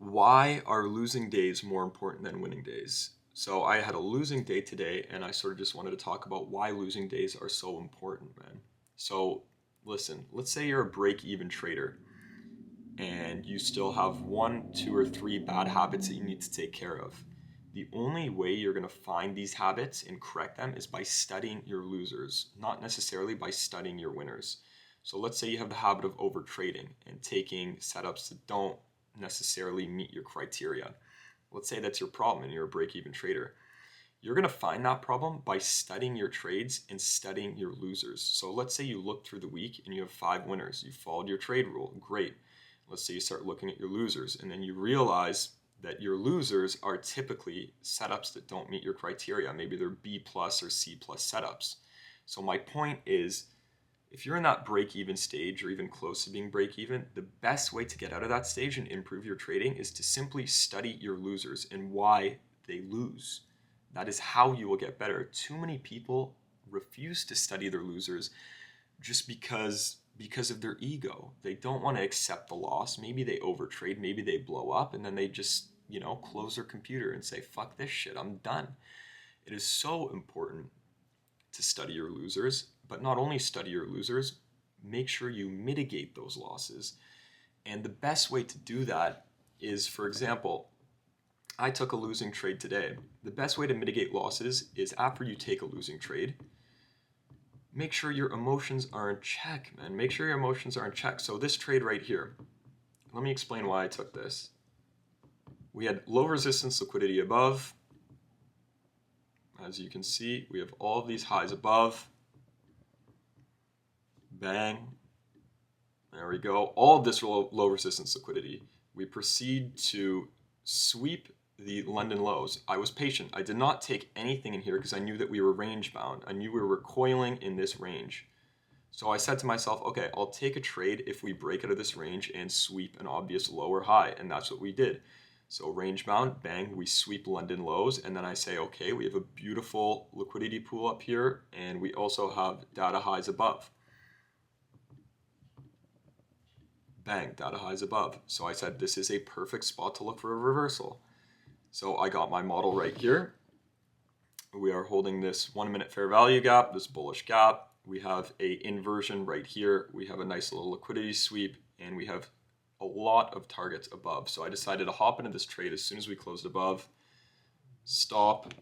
Why are losing days more important than winning days? So I had a losing day today, and I sort of just wanted to talk about why losing days are so important, man. So listen, let's say you're a break-even trader and you still have one, two, or three bad habits that you need to take care of. The only way you're going to find these habits and correct them is by studying your losers, not necessarily by studying your winners. So let's say you have the habit of over trading and taking setups that don't necessarily meet your criteria. Let's say that's your problem and you're a break-even trader. You're going to find that problem by studying your trades and studying your losers. So let's say you look through the week and you have 5 winners. You followed your trade rule. Great. Let's say you start looking at your losers and then you realize that your losers are typically setups that don't meet your criteria. Maybe they're B plus or C plus setups. So my point is, if you're in that break-even stage or even close to being break-even, the best way to get out of that stage and improve your trading is to simply study your losers and why they lose. That is how you will get better. Too many people refuse to study their losers just because of their ego. They don't want to accept the loss. Maybe they overtrade, maybe they blow up, and then they just, close their computer and say, fuck this shit, I'm done. It is so important to study your losers, but not only study your losers, make sure you mitigate those losses. And the best way to do that is, for example, I took a losing trade today. The best way to mitigate losses is after you take a losing trade, make sure your emotions are in check, man. Make sure your emotions are in check. So this trade right here, let me explain why I took this. We had low resistance liquidity above. As you can see, we have all of these highs above. Bang. There we go. All of this low resistance liquidity. We proceed to sweep the London lows. I was patient. I did not take anything in here because I knew that we were range bound. I knew we were recoiling in this range. So I said to myself, okay, I'll take a trade if we break out of this range and sweep an obvious lower high. And that's what we did. So range bound, bang, we sweep London lows. And then I say, okay, we have a beautiful liquidity pool up here. And we also have data highs above. Bang, data highs above. So I said, this is a perfect spot to look for a reversal. So I got my model right here. We are holding this 1 minute fair value gap, this bullish gap. We have a inversion right here. We have a nice little liquidity sweep, and we have a lot of targets above. So I decided to hop into this trade as soon as we closed above. Stop.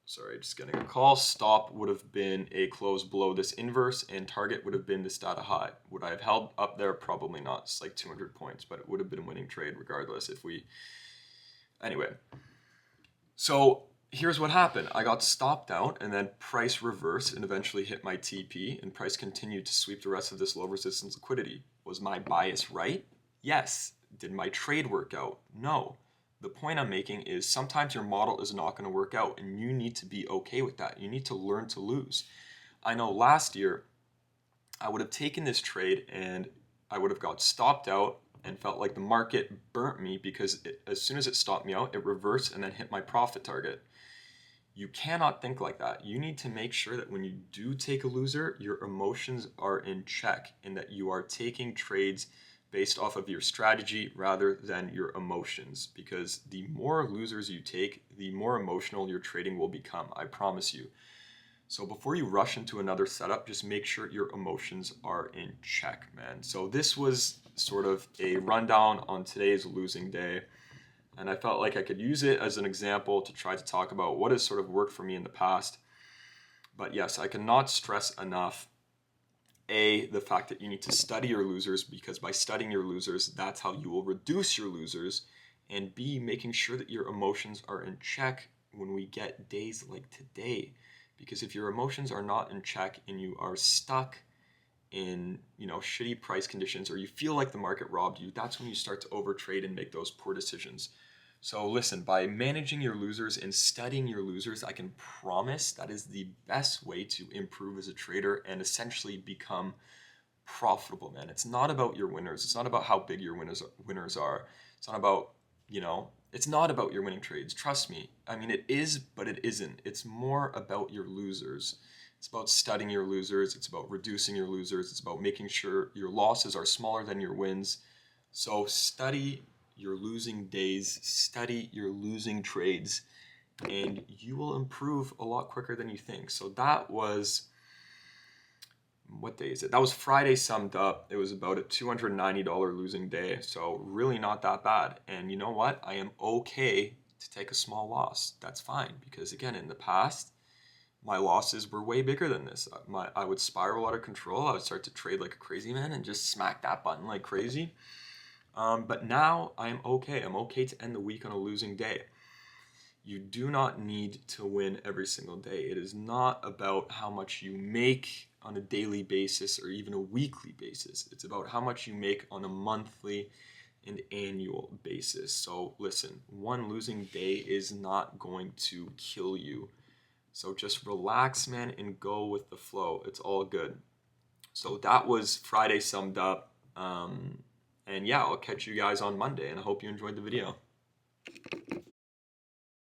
Sorry, just getting a call. Stop would have been a close below this inverse, and target would have been this data high. Would I have held up there? Probably not. It's like 200 points, but it would have been a winning trade regardless if we... Anyway, so here's what happened. I got stopped out and then price reversed and eventually hit my TP, and price continued to sweep the rest of this low resistance liquidity. Was my bias right? Yes. Did my trade work out? No. The point I'm making is sometimes your model is not going to work out, and you need to be okay with that. You need to learn to lose. I know last year I would have taken this trade and I would have got stopped out and felt like the market burnt me because as soon as it stopped me out, it reversed and then hit my profit target. You cannot think like that. You need to make sure that when you do take a loser, your emotions are in check and that you are taking trades based off of your strategy rather than your emotions, because the more losers you take, the more emotional your trading will become. I promise you. So before you rush into another setup, just make sure your emotions are in check, man. So this was sort of a rundown on today's losing day. And I felt like I could use it as an example to try to talk about what has sort of worked for me in the past. But yes, I cannot stress enough, A, the fact that you need to study your losers, because by studying your losers, that's how you will reduce your losers. And B, making sure that your emotions are in check when we get days like today. Because if your emotions are not in check and you are stuck in, shitty price conditions, or you feel like the market robbed you, that's when you start to overtrade and make those poor decisions. So listen, by managing your losers and studying your losers, I can promise that is the best way to improve as a trader and essentially become profitable, man. It's not about your winners. It's not about how big your winners are. It's not about, it's not about your winning trades. Trust me. I mean, it is, but it isn't. It's more about your losers. It's about studying your losers. It's about reducing your losers. It's about making sure your losses are smaller than your wins. So study your losing days, study your losing trades, and you will improve a lot quicker than you think. So that was, what day is it? That was Friday summed up. It was about a $290 losing day. So really not that bad. And you know what? I am okay to take a small loss. That's fine, because again, in the past, my losses were way bigger than this. I would spiral out of control. I would start to trade like a crazy man and just smack that button like crazy. But now I am okay. I'm okay to end the week on a losing day. You do not need to win every single day. It is not about how much you make on a daily basis or even a weekly basis. It's about how much you make on a monthly and annual basis. So listen, one losing day is not going to kill you. So just relax, man, and go with the flow. It's all good. So that was Friday summed up. And yeah, I'll catch you guys on Monday, and I hope you enjoyed the video.